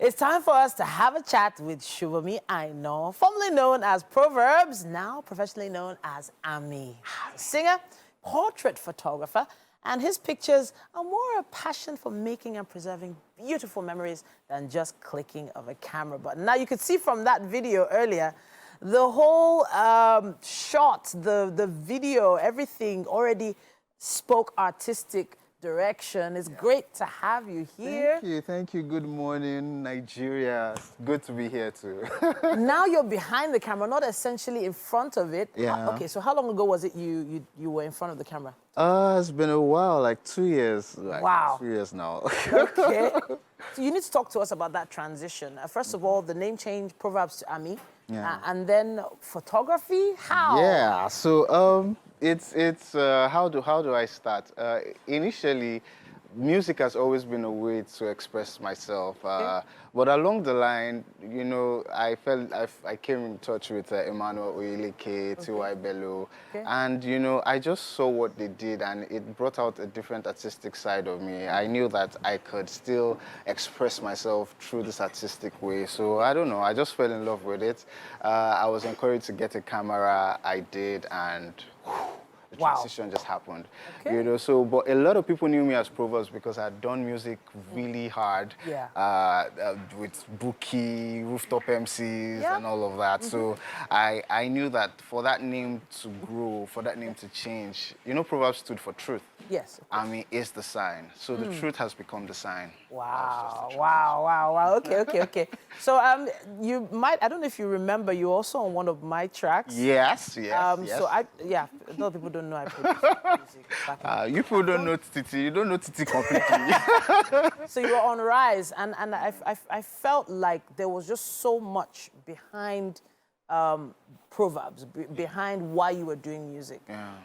It's time for us to have a chat with Shubami Aino, formerly known as Proverbs, now professionally known as Ami. Singer, portrait photographer, and his pictures are more a passion for making and preserving beautiful memories than just clicking of a camera button. Now, you could see from that video earlier, the whole shot, the video, everything already spoke artistic direction. It's great to have you here. Thank you. Good morning, Nigeria. Good to be here too. Now you're behind the camera, not essentially in front of it. Yeah. Okay, so how long ago was it you were in front of the camera? It's been a while, like 2 years. Wow. 2 years now. Okay. So you need to talk to us about that transition. First of all, the name change, Proverbs to Ami. Yeah. And then photography, how? Yeah, so how do I start? Initially, music has always been a way to express myself. But along the line, you know, I came in touch with Emmanuel Oyeleke, T.Y. Bello, and, you know, I just saw what they did, and it brought out a different artistic side of me. I knew that I could still express myself through this artistic way. So, I don't know, I just fell in love with it. I was encouraged to get a camera, I did, and the transition just happened. You know, so, but a lot of people knew me as Proverbs because I had done music really hard, with Bookie, Rooftop MCs, and all of that. So I knew that for that name to grow, for that name to change, you know, Proverbs stood for truth. Yes. I mean, it's the sign. So the truth has become the sign. Wow, wow. Okay. So you might, I don't know if you remember, you're also on one of my tracks. Yes. So a lot of people don't know I produce music. You people don't know Titi. You don't know Titi completely. So you were on Rise, and I felt like there was just so much behind Proverbs, behind why you were doing music.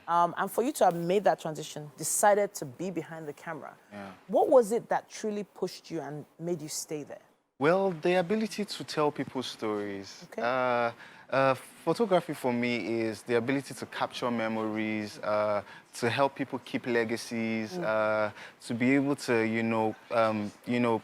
And for you to have made that transition, decided to be behind the camera, what was it that truly pushed you and made you stay there? Well, the ability to tell people's stories. Photography for me is the ability to capture memories, to help people keep legacies, to be able to, you know,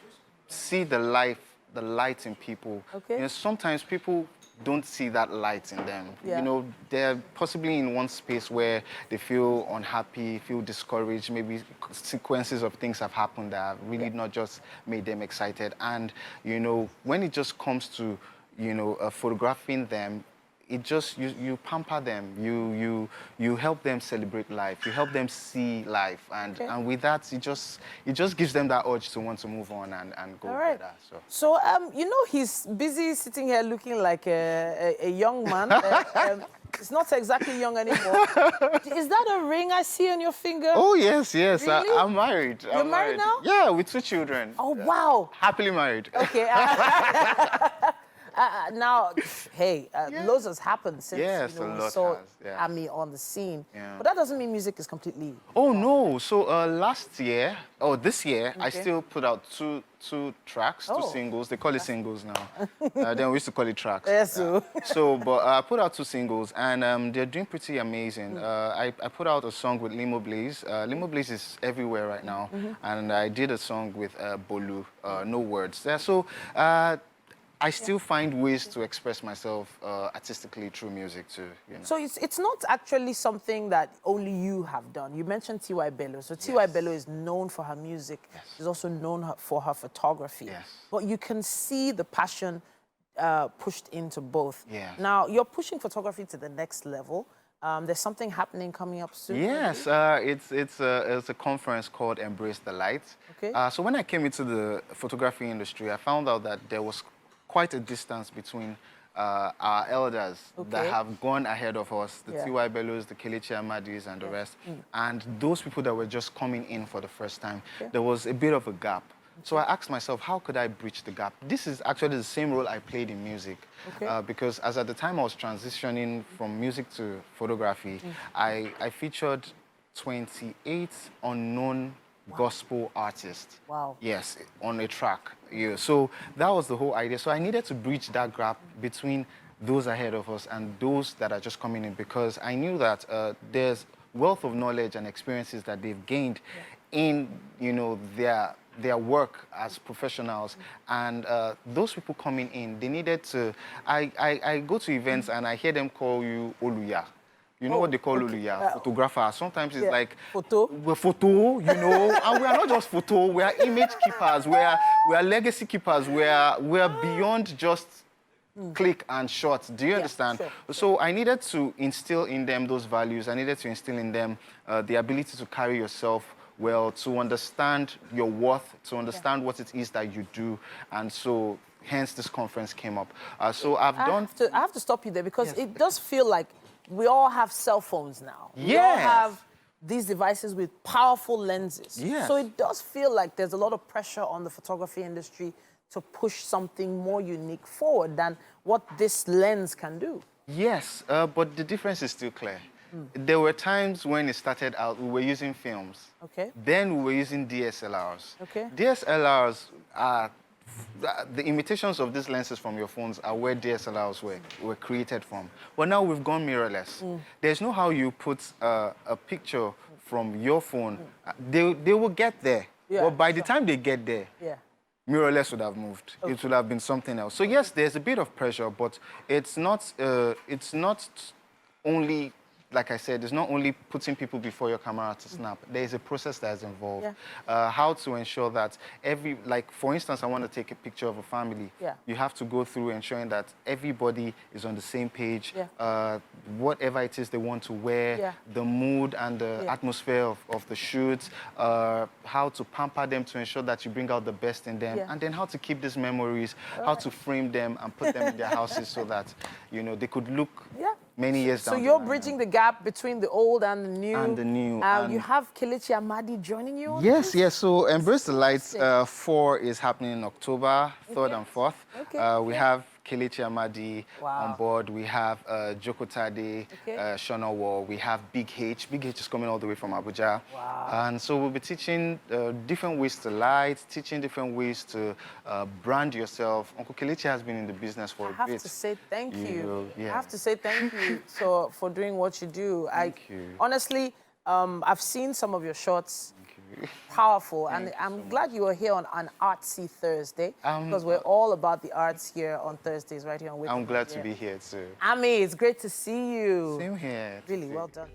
see the light in people. You know, sometimes people don't see that light in them. You know, they're possibly in one space where they feel unhappy, feel discouraged, maybe sequences of things have happened that have really not just made them excited. And, you know, when it just comes to, you know, photographing them, it just, you pamper them, you help them celebrate life, you help them see life, and with that, it just gives them that urge to want to move on and go better. So you know, he's busy sitting here looking like a young man. It's not exactly young anymore. Is that a ring I see on your finger? Oh, yes. Really? I'm married. You're married now? Yeah, with 2 children. Oh, wow. Happily married. Okay. Now, hey, loads has happened since we saw Ami on the scene. But that doesn't mean music is completely... Oh, no. So this year, I still put out two tracks, 2 singles. They call it singles now. Then we used to call it tracks. But I put out 2 singles, and they're doing pretty amazing. I put out a song with Limo Blaze. Limo Blaze is everywhere right now. And I did a song with Bolu, No Words. I still find ways to express myself artistically through music too. You know? So it's not actually something that only you have done. You mentioned T.Y. Bello. So T.Y. Bello is known for her music. She's also known for her photography. But you can see the passion pushed into both. Now, you're pushing photography to the next level. There's something happening coming up soon. Yes, it's a conference called Embrace the Light. So when I came into the photography industry, I found out that there was quite a distance between our elders that have gone ahead of us, the T.Y. Bellos, the Kelechi Amadis, and the rest, and those people that were just coming in for the first time. There was a bit of a gap. So I asked myself, how could I bridge the gap? This is actually the same role I played in music, because as at the time I was transitioning from music to photography, I featured 28 unknown gospel artist. Yes, on a track. So that was the whole idea. So I needed to bridge that gap between those ahead of us and those that are just coming in, because I knew that there's wealth of knowledge and experiences that they've gained in, you know, their their work as professionals, and those people coming in, they needed to. I go to events and I hear them call you Oluya. You know what they call Oluya? Photographer. Sometimes it's like photo. we're photo, you know, and we are not just photo. We are image keepers. We are legacy keepers. We are beyond just click and shot. Do you understand? Sure. So I needed to instill in them those values. I needed to instill in them the ability to carry yourself well, to understand your worth, to understand what it is that you do, and so hence this conference came up. So I have to stop you there because it does feel like we all have cell phones now. Yes. We all have these devices with powerful lenses. Yes. So it does feel like there's a lot of pressure on the photography industry to push something more unique forward than what this lens can do. Yes, but the difference is still clear. There were times when it started out, we were using films. Okay. Then we were using DSLRs. Okay. DSLRs are the imitations of these lenses from your phones are where DSLRs were created from. But now we've gone mirrorless. There's no how you put a picture from your phone. They will get there. But by the time they get there, mirrorless would have moved. It would have been something else. So yes, there's a bit of pressure, but it's not only, like I said, it's not only putting people before your camera to snap. There is a process that is involved. How to ensure that like for instance, I want to take a picture of a family. You have to go through ensuring that everybody is on the same page. Whatever it is they want to wear, the mood and the atmosphere of the shoot, how to pamper them to ensure that you bring out the best in them, and then how to keep these memories, how to frame them and put them in their houses so that, you know, they could look many years down the line. So you're bridging the gap between the old and the new. And the new. You have Kelechi Amadi joining you on Yes, this? yes. So Embrace the Lights 4 is happening in October 3rd and 4th. We have Kelechi Amadi on board. We have Joko Tade, Shona War. We have Big H. Big H is coming all the way from Abuja. And so we'll be teaching different ways to light, teaching different ways to brand yourself. Uncle Kelechi has been in the business for a bit. I have to say thank you. Yeah. I have to say thank you for doing what you do. Thank you. Honestly, I've seen some of your shots. Powerful, and I'm glad you were here on an Artsy Thursday because we're all about the arts here on Thursdays, right here on Wake. I'm glad to be here too. Ami, it's great to see you. Same here. Really well done.